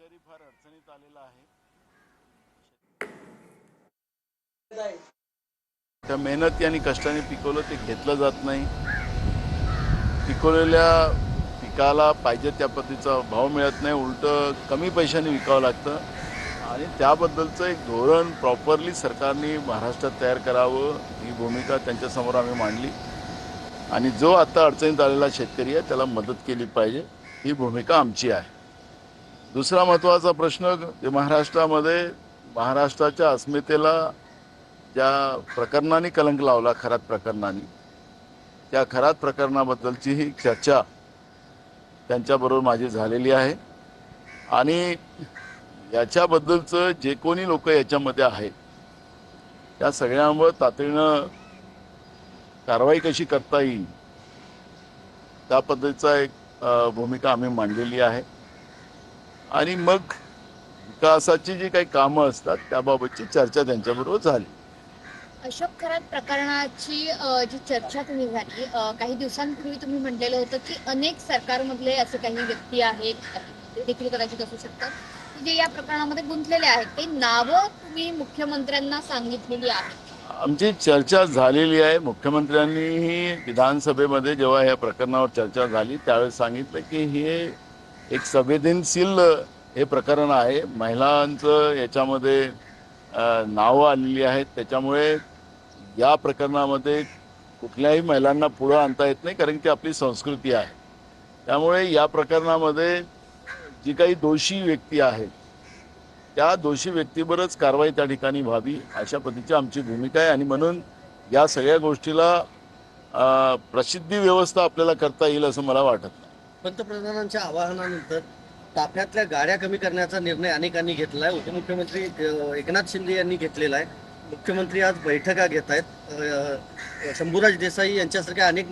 शेतकरी फार अडचणीत आलेला आहे. त्या मेहनती आणि कष्टाने पिकवलं ते घेतलं जात नाही. पिकवलेल्या पिकाला पाहिजे त्या पद्धतीचा भाव मिळत नाही, उलटं कमी पैशाने विकावं लागतं. आणि त्याबद्दलचं एक धोरण प्रॉपरली सरकारने महाराष्ट्रात तयार करावं, ही भूमिका त्यांच्यासमोर आम्ही मांडली. आणि जो आता अडचणीत आलेला शेतकरी आहे त्याला मदत केली पाहिजे, ही भूमिका आमची आहे. दुसरा महत्त्वाचा प्रश्न महाराष्ट्रामध्ये महाराष्ट्राच्या अस्मितेला ज्या प्रकरणाने कलंक लावला, खरात प्रकरणाने, त्या खरात प्रकरणाबद्दलची ही चर्चा त्यांच्याबरोबर माझी झालेली आहे. आणि याच्याबद्दलचं जे कोणी लोक याच्यामध्ये आहेत त्या सगळ्यांवर तातडीनं कारवाई कशी करता येईल त्या पद्धतीचा एक भूमिका आम्ही मांडलेली आहे. आणि मग विकासाची जी काही कामं असतात त्याबाबतची चर्चा त्यांच्याबरोबर झाली. अशोक खरात प्रकरणाची जी चर्चा तुम्ही झाली, काही दिवसांपूर्वी तुम्ही म्हटलेलं होतं की अनेक सरकारमधले असे काही व्यक्ती आहेत, ते देखील कदाचित असू शकतात, की जे या प्रकरणामध्ये गुंतलेले आहेत. ते नावं तुम्ही मुख्यमंत्र्यांना सांगितलेली आहेत. आमची चर्चा झालेली आहे. मुख्यमंत्र्यांनीही विधानसभेमध्ये जेव्हा या प्रकरणावर चर्चा झाली त्यावेळेस सांगितलं की हे एक संवेदनशील हे प्रकरण आहे. महिलांचं याच्यामध्ये नावं आलेली आहेत. त्याच्यामुळे या प्रकरणामध्ये कुठल्याही महिलांना पुढं आणता येत नाही, कारण की आपली संस्कृती आहे. त्यामुळे या प्रकरणामध्ये जी काही दोषी व्यक्ती आहेत त्या दोषी व्यक्तीवरच कारवाई त्या ठिकाणी व्हावी, अशा पद्धतीची आमची भूमिका आहे. आणि म्हणून या सगळ्या गोष्टीला प्रसिद्धी व्यवस्था आपल्याला करता येईल असं मला वाटत नाही. पंतप्रधानांच्या आवाहनानंतर ताफ्यातल्या गाड्या कमी करण्याचा निर्णय अनेकांनी घेतला आहे. उपमुख्यमंत्री एकनाथ शिंदे यांनी घेतलेला आहे. मुख्यमंत्री आज बैठका घेत आहेत. शंभूराज देसाई यांच्यासारख्या अनेक